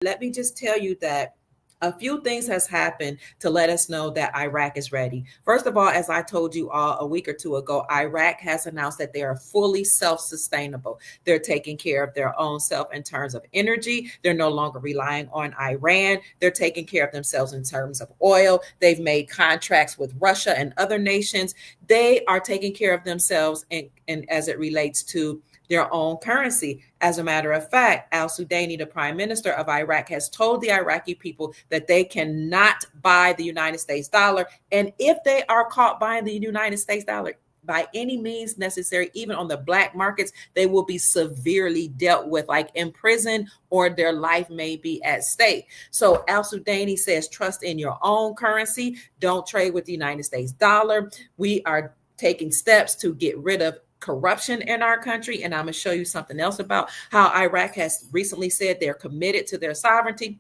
let me just tell you that a few things has happened to let us know that Iraq is ready. First of all, as I told you all a week or two ago, Iraq has announced that they are fully self-sustainable. They're taking care of their own self in terms of energy. They're no longer relying on Iran. They're taking care of themselves in terms of oil. They've made contracts with Russia and other nations. They are taking care of themselves and as it relates to their own currency. As a matter of fact, Al Sudani, the prime minister of Iraq, has told the Iraqi people that they cannot buy the United States dollar. And if they are caught buying the United States dollar by any means necessary, even on the black markets, they will be severely dealt with, like imprisoned, or their life may be at stake. So Al Sudani says, trust in your own currency. Don't trade with the United States dollar. We are taking steps to get rid of corruption in our country. And I'm going to show you something else about how Iraq has recently said they're committed to their sovereignty.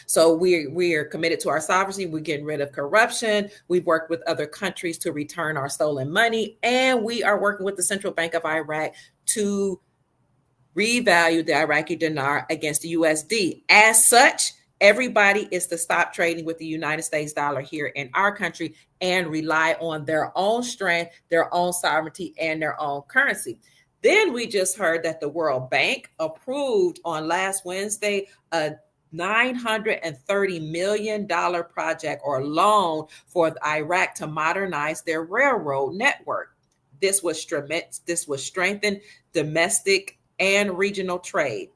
So we're committed to our sovereignty. We're getting rid of corruption. We've worked with other countries to return our stolen money. And we are working with the Central Bank of Iraq to revalue the Iraqi dinar against the USD. As such, everybody is to stop trading with the United States dollar here in our country and rely on their own strength, their own sovereignty, and their own currency. Then we just heard that the World Bank approved on last Wednesday a $930 million project or loan for Iraq to modernize their railroad network. This was strengthen domestic and regional trade.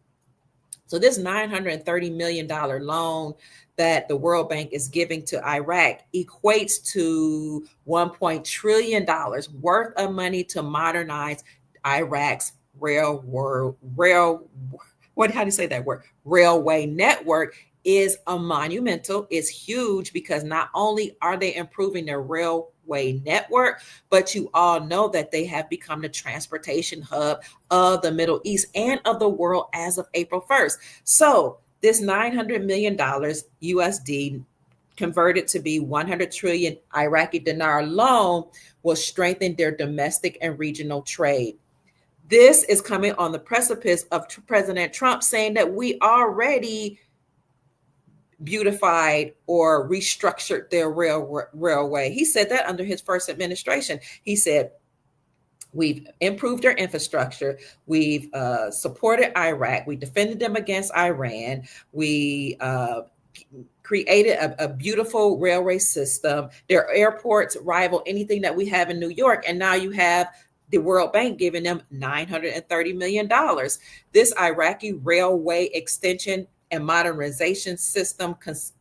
So this $930 million loan that the World Bank is giving to Iraq equates to $1 trillion worth of money to modernize Iraq's railway network. Is a monumental, is huge, because not only are they improving their railway network, but you all know that they have become the transportation hub of the Middle East and of the world as of April 1st. So this $900 million USD converted to be 100 trillion Iraqi dinar loan will strengthen their domestic and regional trade. This is coming on the precipice of President Trump saying that we already beautified or restructured their railway. He said that under his first administration. He said, we've improved their infrastructure. We've supported Iraq. We defended them against Iran. We created a beautiful railway system. Their airports rival anything that we have in New York. And now you have the World Bank giving them $930 million. This Iraqi railway extension and modernization system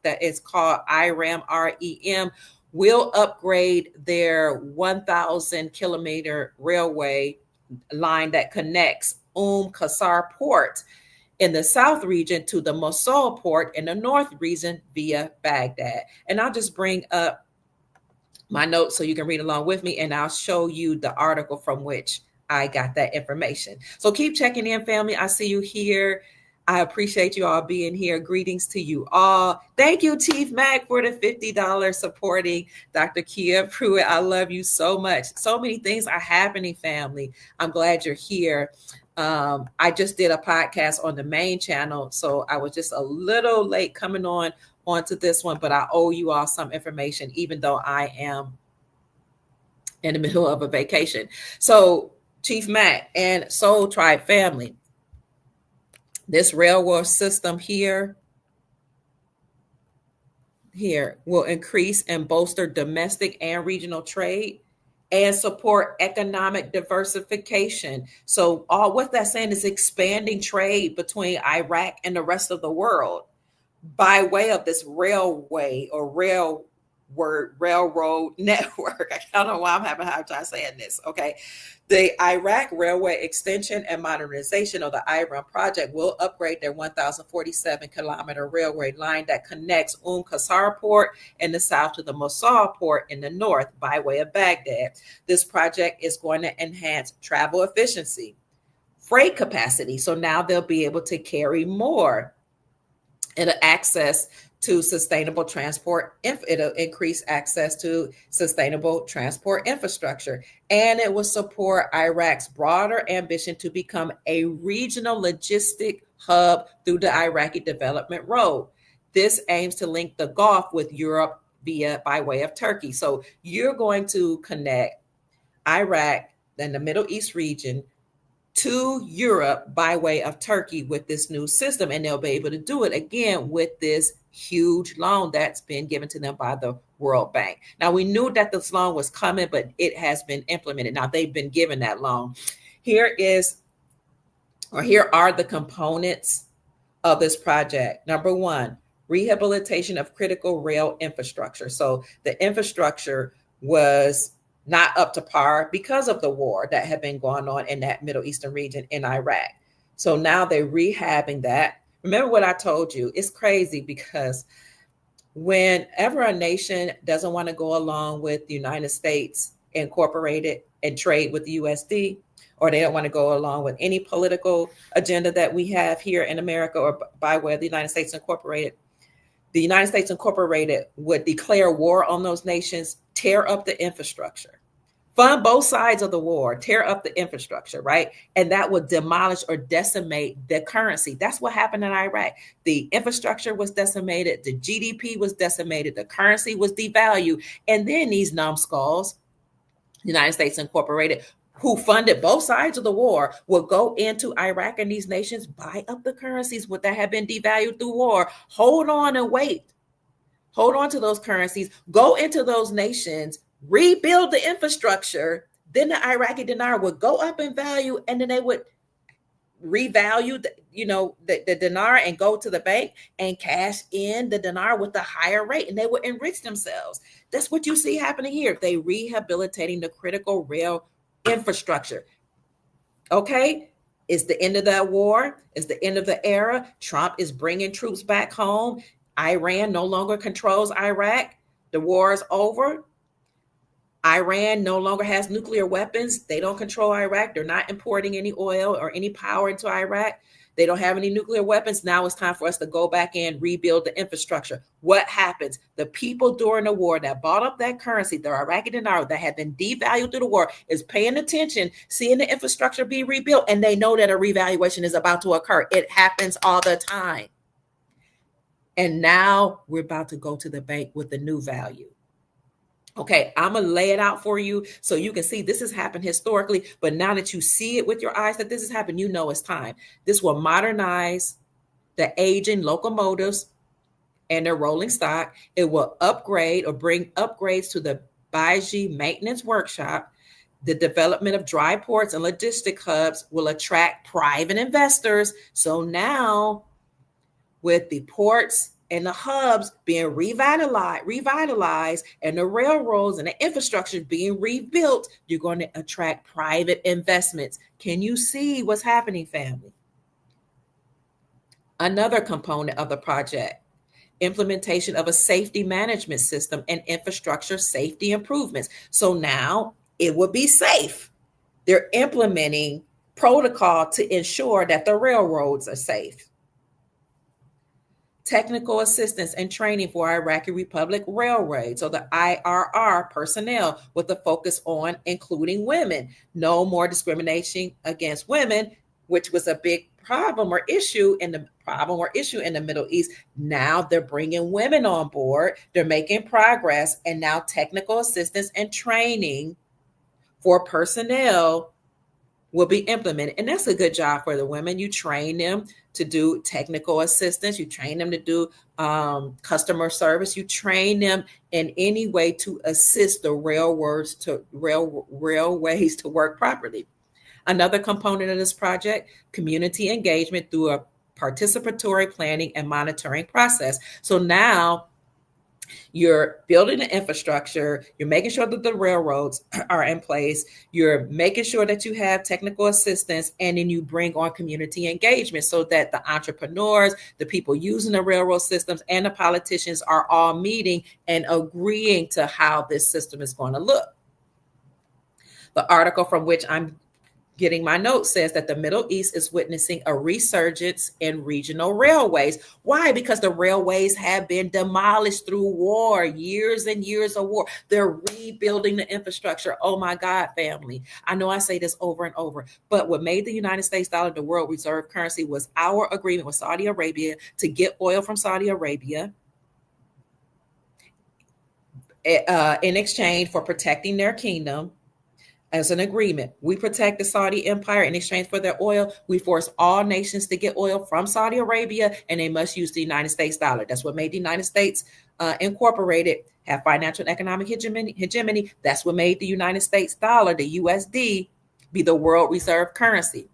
that is called IREM, REM, will upgrade their 1,000 kilometer railway line that connects Qasr port in the south region to the Mosul port in the north region via Baghdad. And I'll just bring up my notes so you can read along with me, and I'll show you the article from which I got that information. So keep checking in, family. I see you here. I appreciate you all being here. Greetings to you all. Thank you, Chief Mac, for the $50 supporting Dr. Kia Pruitt. I love you so much. So many things are happening, family. I'm glad you're here. I just did a podcast on the main channel, so I was just a little late coming onto this one, but I owe you all some information, even though I am in the middle of a vacation. So Chief Mac and Soul Tribe family, this railroad system here will increase and bolster domestic and regional trade and support economic diversification. So all what that's saying is expanding trade between Iraq and the rest of the world by way of this railway or railroad network. I don't know why I'm having a hard time saying this. Okay. The Iraq Railway Extension and Modernization, or the IREM project, will upgrade their 1,047 kilometer railway line that connects Qasr port in the south to the Mosul port in the north by way of Baghdad. This project is going to enhance travel efficiency, freight capacity. So now they'll be able to carry more It'll access to sustainable transport. It'll increase access to sustainable transport infrastructure, and it will support Iraq's broader ambition to become a regional logistic hub through the Iraqi Development Road. This aims to link the Gulf with Europe by way of Turkey. So you're going to connect Iraq and the Middle East region to Europe by way of Turkey with this new system. And they'll be able to do it again with this huge loan that's been given to them by the World Bank. Now, we knew that this loan was coming, but it has been implemented. Now, they've been given that loan. Here are the components of this project. Number one, rehabilitation of critical rail infrastructure. So the infrastructure was not up to par because of the war that had been going on in that Middle Eastern region in Iraq. So now they're rehabbing that. Remember what I told you? It's crazy because whenever a nation doesn't want to go along with the United States Incorporated and trade with the USD, or they don't want to go along with any political agenda that we have here in America or by way of the United States Incorporated, the United States Incorporated would declare war on those nations, tear up the infrastructure, fund both sides of the war, tear up the infrastructure, right? And that would demolish or decimate the currency. That's what happened in Iraq. The infrastructure was decimated, the GDP was decimated, the currency was devalued. And then these numbskulls, United States Incorporated, who funded both sides of the war, will go into Iraq and these nations, buy up the currencies that have been devalued through war, hold on and wait. Hold on to those currencies, go into those nations, rebuild the infrastructure. Then the Iraqi dinar would go up in value, and then they would revalue the dinar and go to the bank and cash in the dinar with a higher rate, and they would enrich themselves. That's what you see happening here. They rehabilitating the critical rail infrastructure. Okay, it's the end of that war. It's the end of the era. Trump is bringing troops back home. Iran no longer controls Iraq. The war is over. Iran no longer has nuclear weapons. They don't control Iraq. They're not importing any oil or any power into Iraq. They don't have any nuclear weapons. Now it's time for us to go back and rebuild the infrastructure. What happens? The people during the war that bought up that currency, the Iraqi dinar that had been devalued through the war, is paying attention, seeing the infrastructure be rebuilt, and they know that a revaluation is about to occur. It happens all the time. And now we're about to go to the bank with the new value. Okay, I'm going to lay it out for you so you can see this has happened historically, but now that you see it with your eyes that this has happened, you know it's time. This will modernize the aging locomotives and their rolling stock. It will upgrade or bring upgrades to the Baiji Maintenance Workshop. The development of dry ports and logistic hubs will attract private investors. So now with the ports and the hubs being revitalized and the railroads and the infrastructure being rebuilt, you're going to attract private investments. Can you see what's happening, family? Another component of the project, implementation of a safety management system and infrastructure safety improvements. So now it will be safe. They're implementing protocol to ensure that the railroads are safe. Technical assistance and training for Iraqi Republic Railways, so the IRR personnel, with a focus on including women. No more discrimination against women, which was a big problem or issue in the Middle East. Now they're bringing women on board. They're making progress, and now technical assistance and training for personnel will be implemented. And that's a good job for the women. You train them to do technical assistance. You train them to do customer service. You train them in any way to assist the railways to work properly. Another component of this project, community engagement through a participatory planning and monitoring process. So now you're building the infrastructure, you're making sure that the railroads are in place, you're making sure that you have technical assistance, and then you bring on community engagement so that the entrepreneurs, the people using the railroad systems, and the politicians are all meeting and agreeing to how this system is going to look. The article from which I'm Getting my note says that the Middle East is witnessing a resurgence in regional railways. Why? Because the railways have been demolished through war, years and years of war. They're rebuilding the infrastructure. Oh my God, family. I know I say this over and over, but what made the United States dollar the world reserve currency was our agreement with Saudi Arabia to get oil from Saudi Arabia in exchange for protecting their kingdom. As an agreement, we protect the Saudi empire in exchange for their oil. We force all nations to get oil from Saudi Arabia, and they must use the United States dollar. That's what made the United States incorporated, have financial and economic hegemony. That's what made the United States dollar, the USD, be the world reserve currency.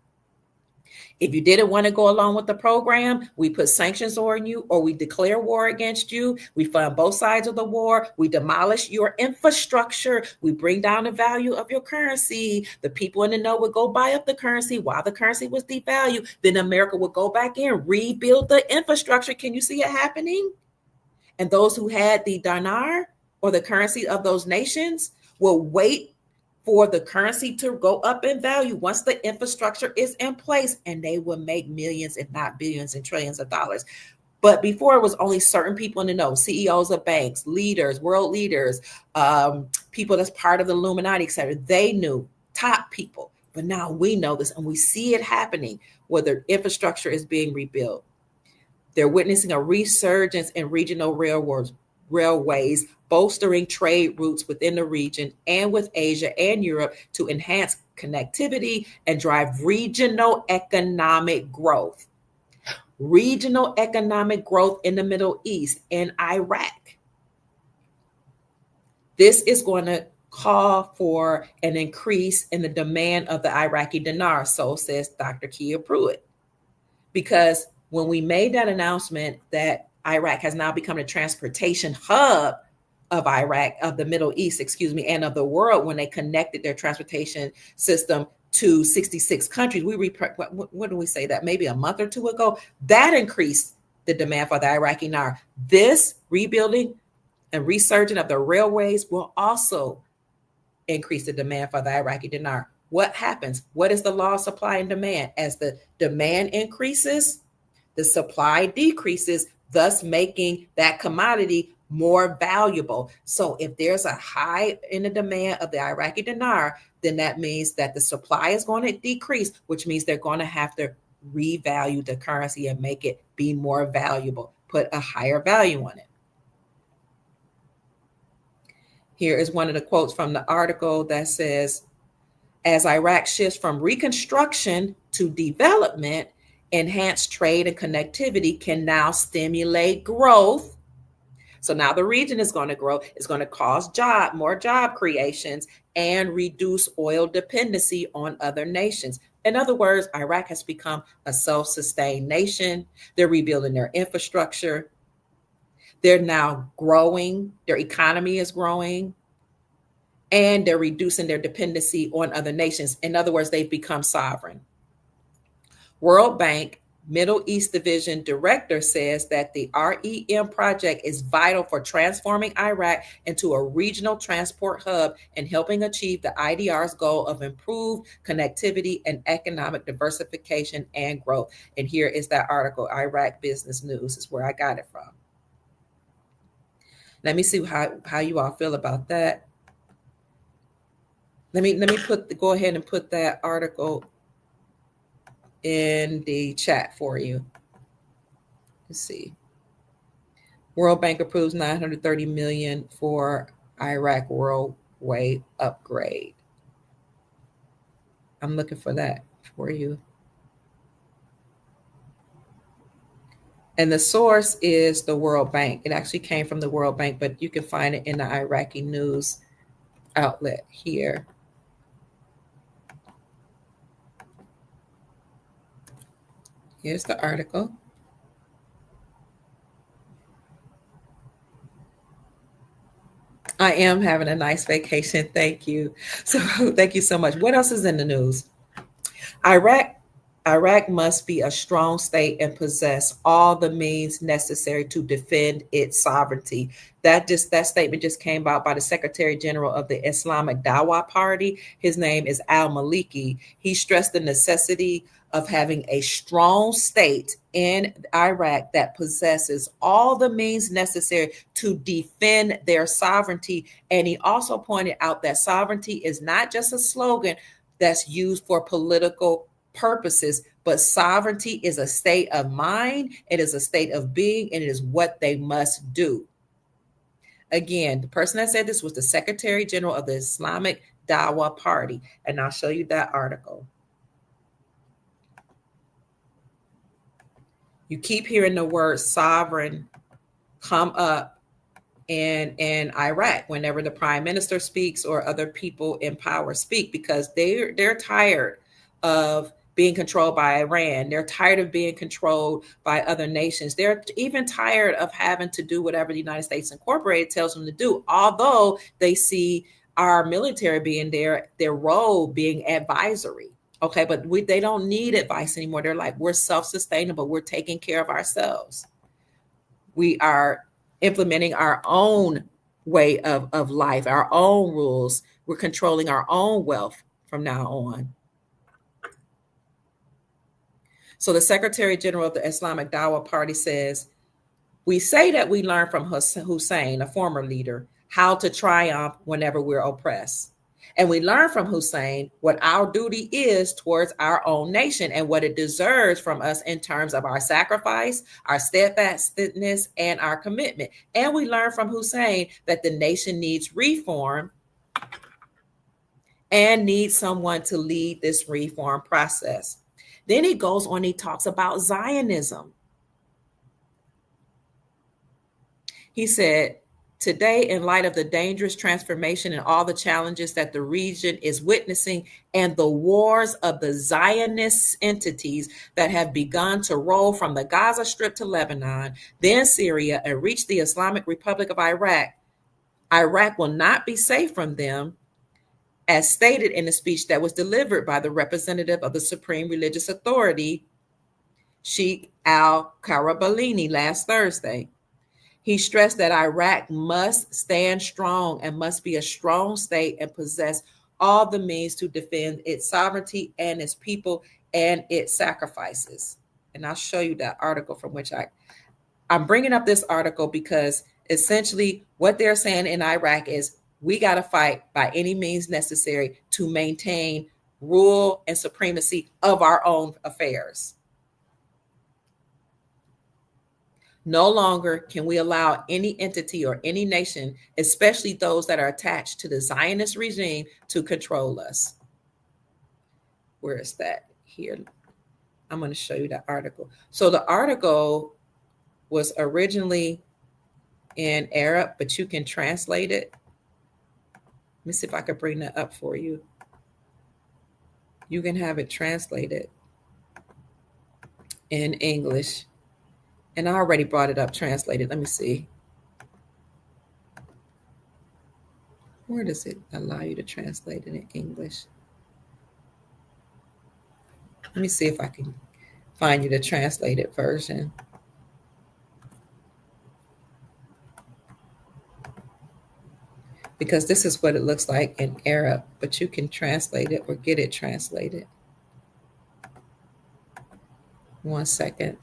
If you didn't want to go along with the program, we put sanctions on you, or we declare war against you. We fund both sides of the war. We demolish your infrastructure. We bring down the value of your currency. The people in the know would go buy up the currency while the currency was devalued. Then America would go back in, rebuild the infrastructure. Can you see it happening? And those who had the dinar, or the currency of those nations, will wait for the currency to go up in value once the infrastructure is in place, and they will make millions, if not billions and trillions of dollars. But before, it was only certain people in the know, CEOs of banks, leaders, world leaders, people that's part of the Illuminati, etc. They knew, top people. But now we know this, and we see it happening where the infrastructure is being rebuilt. They're witnessing a resurgence in regional railways, bolstering trade routes within the region and with Asia and Europe to enhance connectivity and drive regional economic growth. Regional economic growth in the Middle East and Iraq. This is going to call for an increase in the demand of the Iraqi dinar, so says Dr. Kia Pruitt. Because when we made that announcement that Iraq has now become a transportation hub of Iraq, of the Middle East, and of the world, when they connected their transportation system to 66 countries, what do we say that maybe a month or two ago, that increased the demand for the Iraqi dinar. This rebuilding and resurgence of the railways will also increase the demand for the Iraqi dinar. What happens? What is the law of supply and demand? As the demand increases, the supply decreases, thus making that commodity more valuable. So if there's a high in the demand of the Iraqi dinar, then that means that the supply is going to decrease, which means they're going to have to revalue the currency and make it be more valuable, put a higher value on it. Here is one of the quotes from the article that says, as Iraq shifts from reconstruction to development, enhanced trade and connectivity can now stimulate growth. So now the region is going to grow. It's going to cause more job creations and reduce oil dependency on other nations. In other words, Iraq has become a self-sustained nation. They're rebuilding their infrastructure. They're now growing. Their economy is growing. And they're reducing their dependency on other nations. In other words, they've become sovereign. World Bank Middle East Division Director says that the REM project is vital for transforming Iraq into a regional transport hub and helping achieve the IDR's goal of improved connectivity and economic diversification and growth. And here is that article, Iraq Business News is where I got it from. Let me see how you all feel about that. Let me go ahead and put that article in the chat for you. Let's see. World Bank approves $930 million for Iraq railway upgrade. I'm looking for that for you. And the source is the World Bank. It actually came from the World Bank, but you can find it in the Iraqi news outlet here. Here's the article. I am having a nice vacation. Thank you. So thank you so much. What else is in the news? Iraq Iraq must be a strong state and possess all the means necessary to defend its sovereignty. That statement just came out by the Secretary General of the Islamic Dawah Party. His name is Al Maliki. He stressed the necessity of having a strong state in Iraq that possesses all the means necessary to defend their sovereignty. And he also pointed out that sovereignty is not just a slogan that's used for political purposes, but sovereignty is a state of mind, it is a state of being, and it is what they must do. Again, the person that said this was the Secretary General of the Islamic Dawah Party, and I'll show you that article. You keep hearing the word sovereign come up in Iraq whenever the prime minister speaks or other people in power speak, because they're tired of being controlled by Iran. They're tired of being controlled by other nations. They're even tired of having to do whatever the United States Incorporated tells them to do, although they see our military being their role being advisory. Okay, but they don't need advice anymore. They're like, we're self-sustainable. We're taking care of ourselves. We are implementing our own way of life, our own rules. We're controlling our own wealth from now on. So the Secretary General of the Islamic Dawah Party says, we say that we learn from Hussein, a former leader, how to triumph whenever we're oppressed. And we learn from Hussein what our duty is towards our own nation and what it deserves from us in terms of our sacrifice, our steadfastness, and our commitment. And we learn from Hussein that the nation needs reform and needs someone to lead this reform process. Then he goes on, he talks about Zionism. He said, today, in light of the dangerous transformation and all the challenges that the region is witnessing and the wars of the Zionist entities that have begun to roll from the Gaza Strip to Lebanon, then Syria, and reach the Islamic Republic of Iraq, Iraq will not be safe from them, as stated in the speech that was delivered by the representative of the Supreme Religious Authority, Sheikh al-Karabalini, last Thursday. He stressed that Iraq must stand strong and must be a strong state and possess all the means to defend its sovereignty and its people and its sacrifices. And I'll show you that article from which I'm bringing up this article because essentially what they're saying in Iraq is we got to fight by any means necessary to maintain rule and supremacy of our own affairs. No longer can we allow any entity or any nation, especially those that are attached to the Zionist regime, to control us. Where is that? Here. I'm going to show you that article. So the article was originally in Arab, but you can translate it. Let me see if I could bring that up for you. You can have it translated in English. And I already brought it up translated. Let me see. Where does it allow you to translate it in English? Let me see if I can find you the translated version. Because this is what it looks like in Arab, but you can translate it or get it translated. 1 second.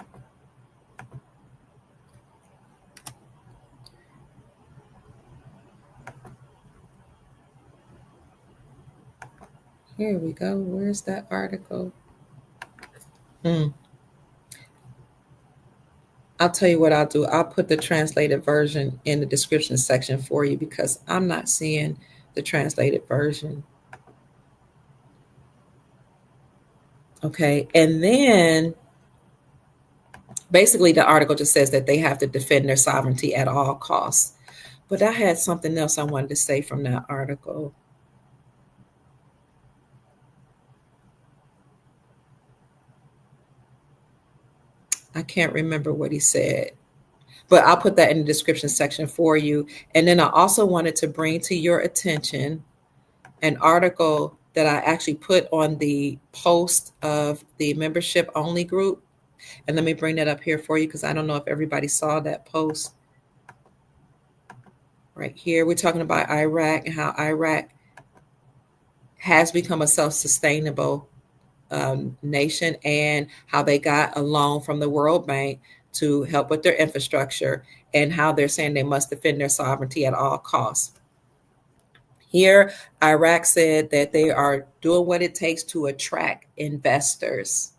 Here we go. Where's that article? I'll tell you what I'll do. I'll put the translated version in the description section for you because I'm not seeing the translated version. Okay. And then basically the article just says that they have to defend their sovereignty at all costs. But I had something else I wanted to say from that article. I can't remember what he said, but I'll put that in the description section for you. And then I also wanted to bring to your attention an article that I actually put on the post of the membership only group. And let me bring that up here for you because I don't know if everybody saw that post. Right here, we're talking about Iraq and how Iraq has become a self-sustainable nation and how they got a loan from the World Bank to help with their infrastructure and how they're saying they must defend their sovereignty at all costs. Here, Iraq said that they are doing what it takes to attract investors.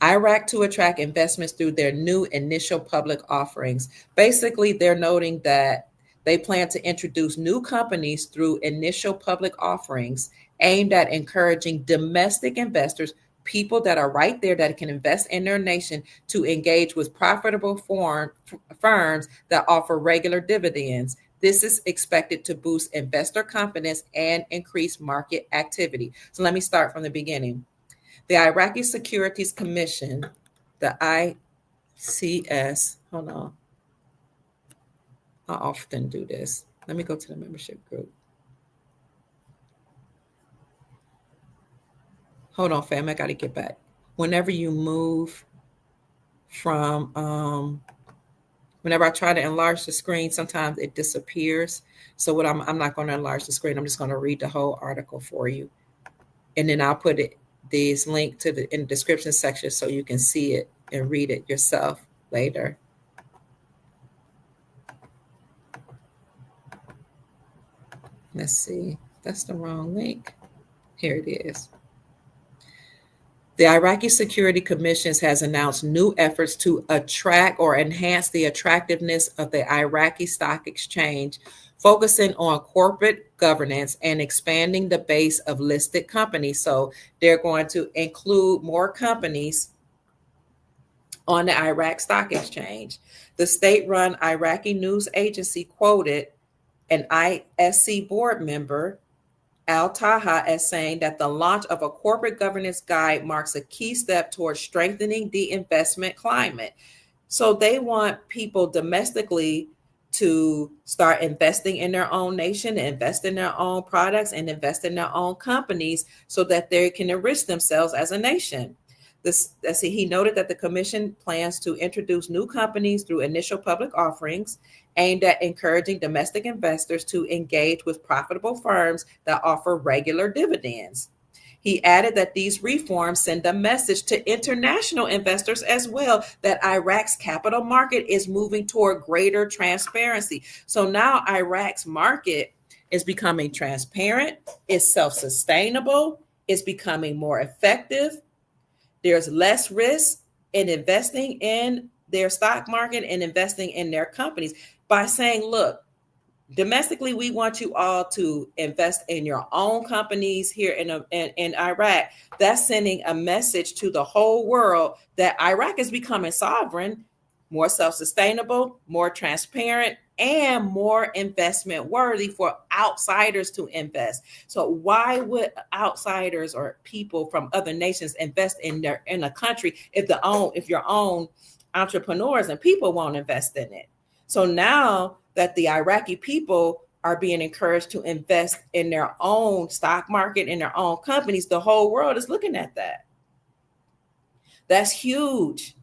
Iraq to attract investments through their new initial public offerings. Basically, they're noting that they plan to introduce new companies through initial public offerings aimed at encouraging domestic investors, people that are right there that can invest in their nation, to engage with profitable firms that offer regular dividends. This is expected to boost investor confidence and increase market activity. So let me start from the beginning. The Iraqi Securities Commission, the ICS, hold on. I often do this. Let me go to the membership group. Hold on, fam. I got to get back. Whenever you move from, whenever I try to enlarge the screen, sometimes it disappears. So what I'm not going to enlarge the screen. I'm just going to read the whole article for you. And then I'll put this link to in the description section so you can see it and read it yourself later. Let's see. That's the wrong link. Here it is. The Iraqi Security Commission has announced new efforts to attract or enhance the attractiveness of the Iraqi Stock Exchange, focusing on corporate governance and expanding the base of listed companies. So they're going to include more companies on the Iraq Stock Exchange. The state-run Iraqi news agency quoted an ISC board member, Al Taha, as saying that the launch of a corporate governance guide marks a key step towards strengthening the investment climate. So they want people domestically to start investing in their own nation, invest in their own products, and invest in their own companies so that they can enrich themselves as a nation. He noted that the commission plans to introduce new companies through initial public offerings aimed at encouraging domestic investors to engage with profitable firms that offer regular dividends. He added that these reforms send a message to international investors as well that Iraq's capital market is moving toward greater transparency. So now Iraq's market is becoming transparent, it's self-sustainable, it's becoming more effective. There's less risk in investing in their stock market and investing in their companies by saying, look, domestically, we want you all to invest in your own companies here in Iraq. That's sending a message to the whole world that Iraq is becoming sovereign, more self-sustainable, more transparent, and more investment worthy for outsiders to invest. So why would outsiders or people from other nations invest in a country if your own entrepreneurs and people won't invest in it? So now that the Iraqi people are being encouraged to invest in their own stock market, in their own companies, the whole world is looking at that. That's huge.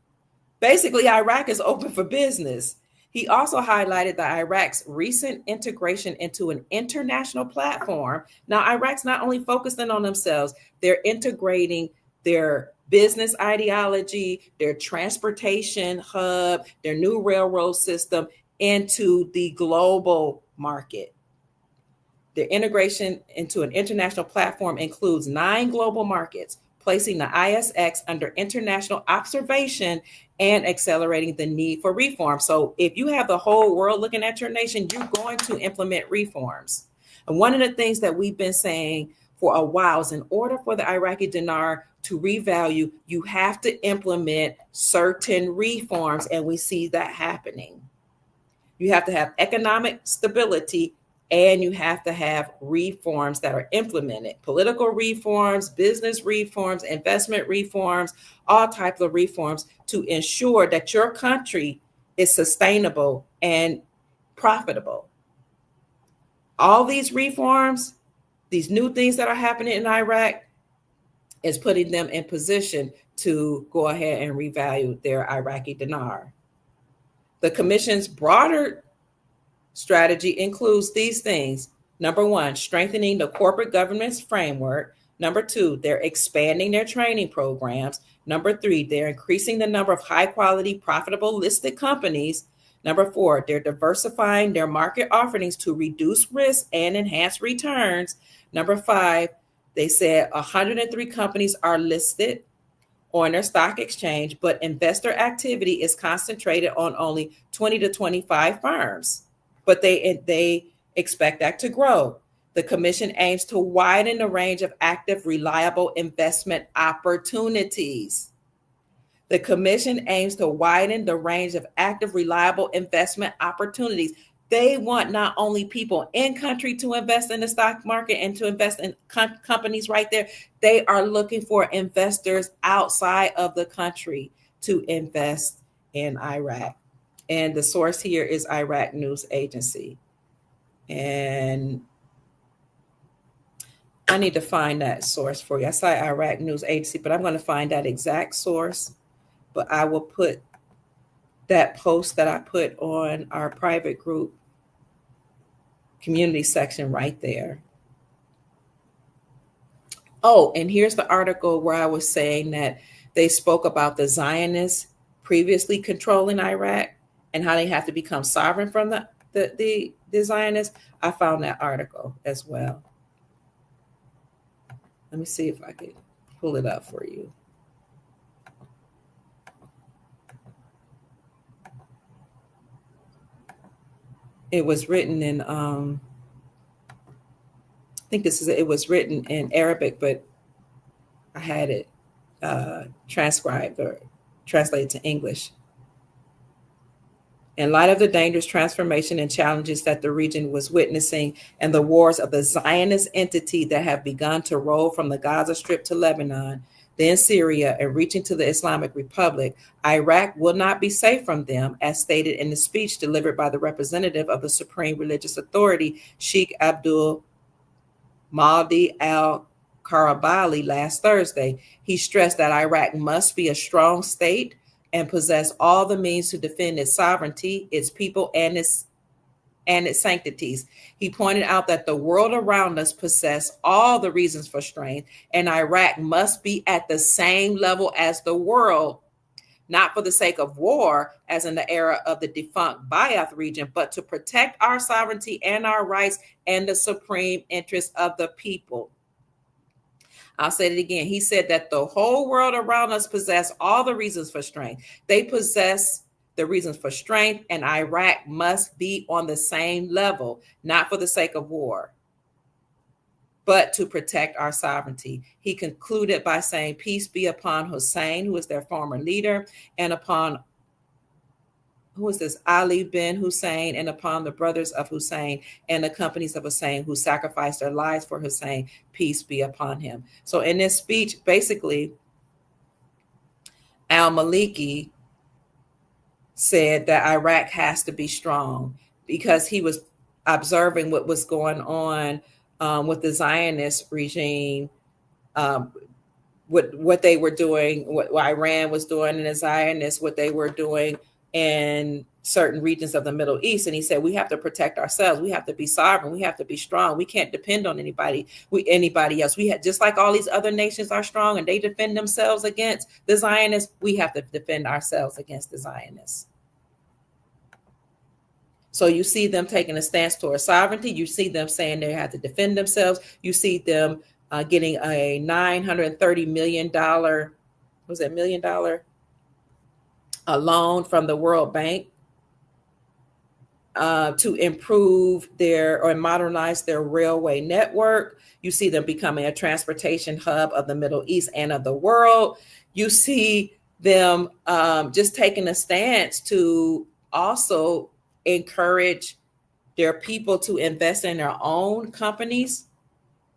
Basically, Iraq is open for business. He also highlighted that Iraq's recent integration into an international platform. Now, Iraq's not only focusing on themselves, they're integrating their business ideology, their transportation hub, their new railroad system into the global market. Their integration into an international platform includes 9 global markets, placing the ISX under international observation and accelerating the need for reform. So if you have the whole world looking at your nation, you're going to implement reforms. And one of the things that we've been saying for a while is in order for the Iraqi dinar to revalue, you have to implement certain reforms, and we see that happening. You have to have economic stability, and you have to have reforms that are implemented, political reforms, business reforms, investment reforms, all types of reforms to ensure that your country is sustainable and profitable. All these reforms these new things that are happening in Iraq is putting them in position to go ahead and revalue their Iraqi dinar. The commission's broader strategy includes these things. Number one, strengthening the corporate governance framework. Number two, they're expanding their training programs. Number three, they're increasing the number of high quality, profitable listed companies. Number four, they're diversifying their market offerings to reduce risk and enhance returns. Number five, they said 103 companies are listed on their stock exchange, but investor activity is concentrated on only 20 to 25 firms. But they expect that to grow. The commission aims to widen the range of active, reliable investment opportunities. The commission aims to widen the range of active, reliable investment opportunities. They want not only people in country to invest in the stock market and to invest in companies right there. They are looking for investors outside of the country to invest in Iraq. And the source here is Iraq News Agency. And I need to find that source for you. I saw Iraq News Agency, but I'm going to find that exact source. But I will put that post that I put on our private group community section right there. Oh, and here's the article where I was saying that they spoke about the Zionists previously controlling Iraq and how they have to become sovereign from the Zionists. I found that article as well. Let me see if I can pull it up for you. It was written in, I think it was written in Arabic, but I had it transcribed or translated to English. In light of the dangerous transformation and challenges that the region was witnessing and the wars of the Zionist entity that have begun to roll from the Gaza Strip to Lebanon, then Syria, and reaching to the Islamic Republic, Iraq will not be safe from them, as stated in the speech delivered by the representative of the Supreme Religious Authority, Sheikh Abdul Mahdi al-Karabali, last Thursday. He stressed that Iraq must be a strong state and possess all the means to defend its sovereignty, its people, and its sanctities. He pointed out that the world around us possess all the reasons for strength, and Iraq must be at the same level as the world, not for the sake of war, as in the era of the defunct Ba'ath region, but to protect our sovereignty and our rights and the supreme interests of the people. I'll say it again. He said that the whole world around us possess all the reasons for strength. They possess the reasons for strength, and Iraq must be on the same level, not for the sake of war, but to protect our sovereignty. He concluded by saying, peace be upon Hussein, who is their former leader, and upon, who is this, Ali bin Hussein, and upon the brothers of Hussein and the companies of Hussein who sacrificed their lives for Hussein, peace be upon him. So in this speech, basically, al-Maliki said that Iraq has to be strong because he was observing what was going on with the Zionist regime, what they were doing, what Iran was doing, and the Zionists, what they were doing in certain regions of the Middle East. And he said, we have to protect ourselves. We have to be sovereign. We have to be strong. We can't depend on anybody else. We have, just like all these other nations are strong and they defend themselves against the Zionists, we have to defend ourselves against the Zionists. So you see them taking a stance toward sovereignty. You see them saying they have to defend themselves. You see them getting a $930 million, a loan from the World Bank to improve or modernize their railway network. You see them becoming a transportation hub of the Middle East and of the world. You see them just taking a stance to also encourage their people to invest in their own companies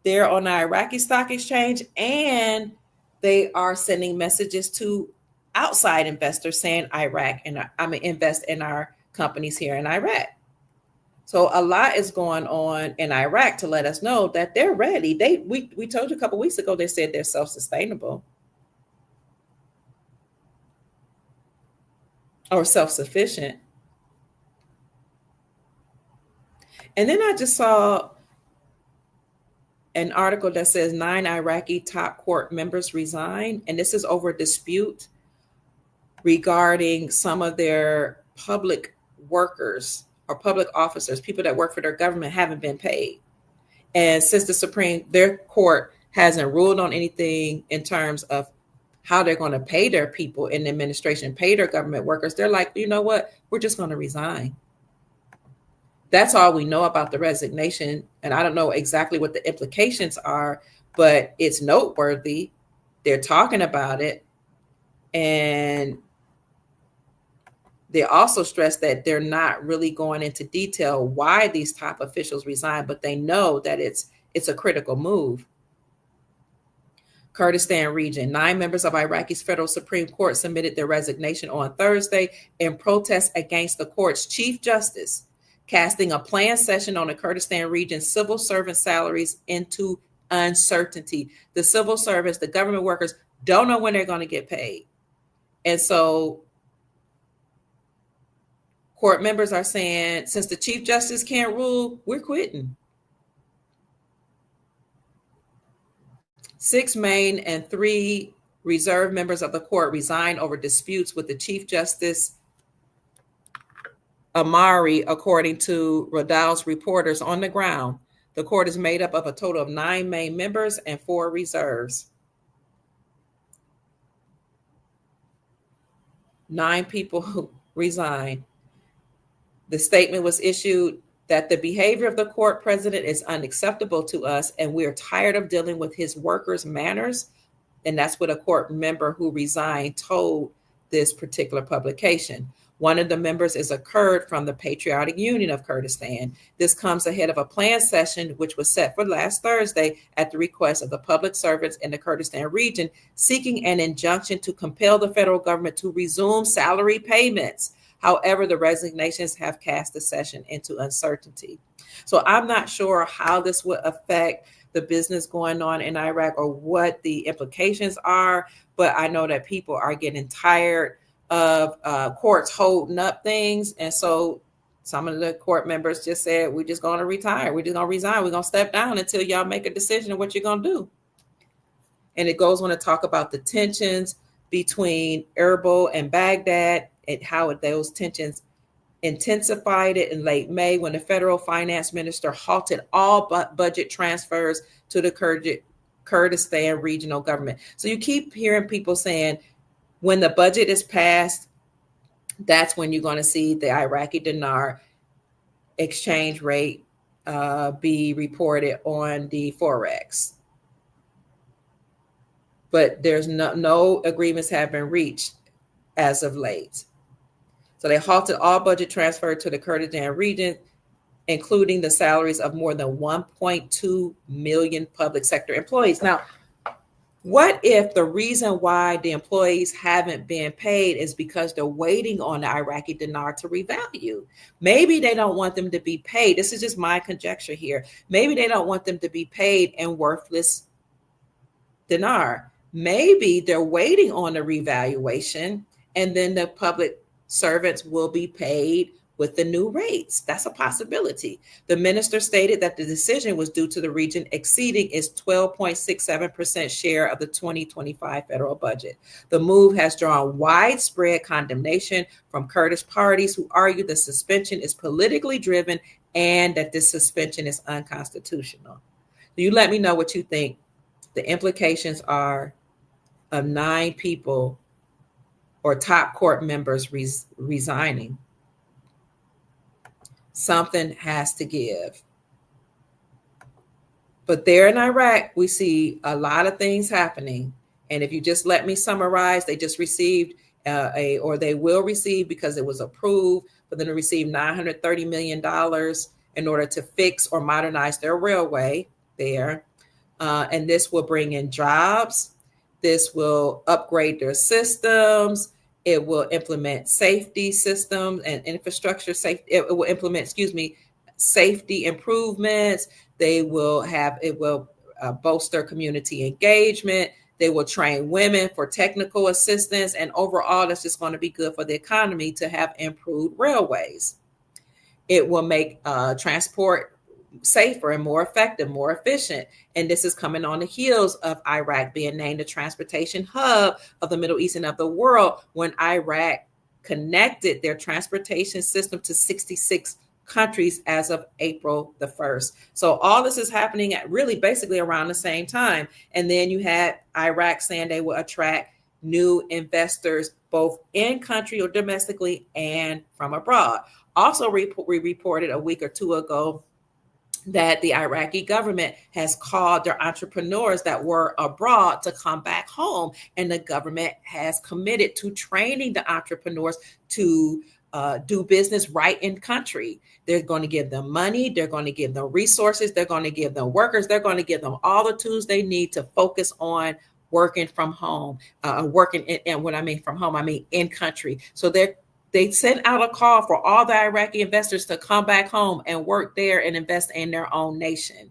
there on the Iraqi stock exchange. And they are sending messages to outside investors saying invest in our companies here in Iraq. So a lot is going on in Iraq to let us know that they're ready. We told you a couple weeks ago, they said they're self-sustainable or self-sufficient. And then I just saw an article that says 9 Iraqi top court members resign, and this is over a dispute regarding some of their public workers or public officers, people that work for their government, haven't been paid. And since their court hasn't ruled on anything in terms of how they're going to pay their people in the administration, pay their government workers, they're like, you know what, we're just going to resign. That's all we know about the resignation. And I don't know exactly what the implications are, but it's noteworthy. They're talking about it. And they also stress that they're not really going into detail why these top officials resign, but they know that it's a critical move. Kurdistan region, 9 members of Iraqi's federal Supreme Court submitted their resignation on Thursday in protest against the court's chief justice, casting a planned session on the Kurdistan region's civil servant salaries into uncertainty. The civil servants, the government workers, don't know when they're going to get paid. And so court members are saying, since the chief justice can't rule, we're quitting. 6 main and 3 reserve members of the court resigned over disputes with the Chief Justice Amari, according to Radal's reporters on the ground. The court is made up of a total of 9 main members and 4 reserves. 9 people who resigned. The statement was issued that the behavior of the court president is unacceptable to us, and we're tired of dealing with his workers' manners. And that's what a court member who resigned told this particular publication. One of the members is a Kurd from the Patriotic Union of Kurdistan. This comes ahead of a planned session which was set for last Thursday at the request of the public servants in the Kurdistan region, seeking an injunction to compel the federal government to resume salary payments. However, the resignations have cast the session into uncertainty. So I'm not sure how this would affect the business going on in Iraq or what the implications are, but I know that people are getting tired of courts holding up things. And so some of the court members just said, we're just going to retire. We're just going to resign. We're going to step down until y'all make a decision of what you're going to do. And it goes on to talk about the tensions between Erbil and Baghdad, and how those tensions intensified it in late May when the federal finance minister halted all budget transfers to the Kurdistan regional government. So you keep hearing people saying when the budget is passed, that's when you're going to see the Iraqi dinar exchange rate be reported on the Forex. But there's no agreements have been reached as of late. So they halted all budget transfer to the Kurdistan region, including the salaries of more than 1.2 million public sector employees. Now, what if the reason why the employees haven't been paid is because they're waiting on the Iraqi dinar to revalue? Maybe they don't want them to be paid. This is just my conjecture here. Maybe they don't want them to be paid in worthless dinar. Maybe they're waiting on the revaluation, and then the public servants will be paid with the new rates. That's a possibility. The minister stated that the decision was due to the region exceeding its 12.67% share of the 2025 federal budget. The move has drawn widespread condemnation from Kurdish parties who argue the suspension is politically driven and that this suspension is unconstitutional. You let me know what you think the implications are of 9 people or top court members resigning. Something has to give. But there in Iraq, we see a lot of things happening. And if you just let me summarize, they just received or they will receive, because it was approved for them to receive $930 million in order to fix or modernize their railway there. And this will bring in jobs. This will upgrade their systems. It will implement safety systems and infrastructure safety. It will implement, safety improvements. They will have, it will bolster community engagement. They will train women for technical assistance. And overall, that's just going to be good for the economy to have improved railways. It will make transport safer and more effective, more efficient. And this is coming on the heels of Iraq being named the transportation hub of the Middle East and of the world, when Iraq connected their transportation system to 66 countries as of April the 1st. So all this is happening at really basically around the same time. And then you had Iraq saying they will attract new investors, both in country or domestically and from abroad. Also, we reported a week or two ago that the Iraqi government has called their entrepreneurs that were abroad to come back home. And the government has committed to training the entrepreneurs to do business right in country. They're going to give them money. They're going to give them resources. They're going to give them workers. They're going to give them all the tools they need to focus on working from home, working in, and when I mean from home, I mean in country. So they sent out a call for all the Iraqi investors to come back home and work there and invest in their own nation.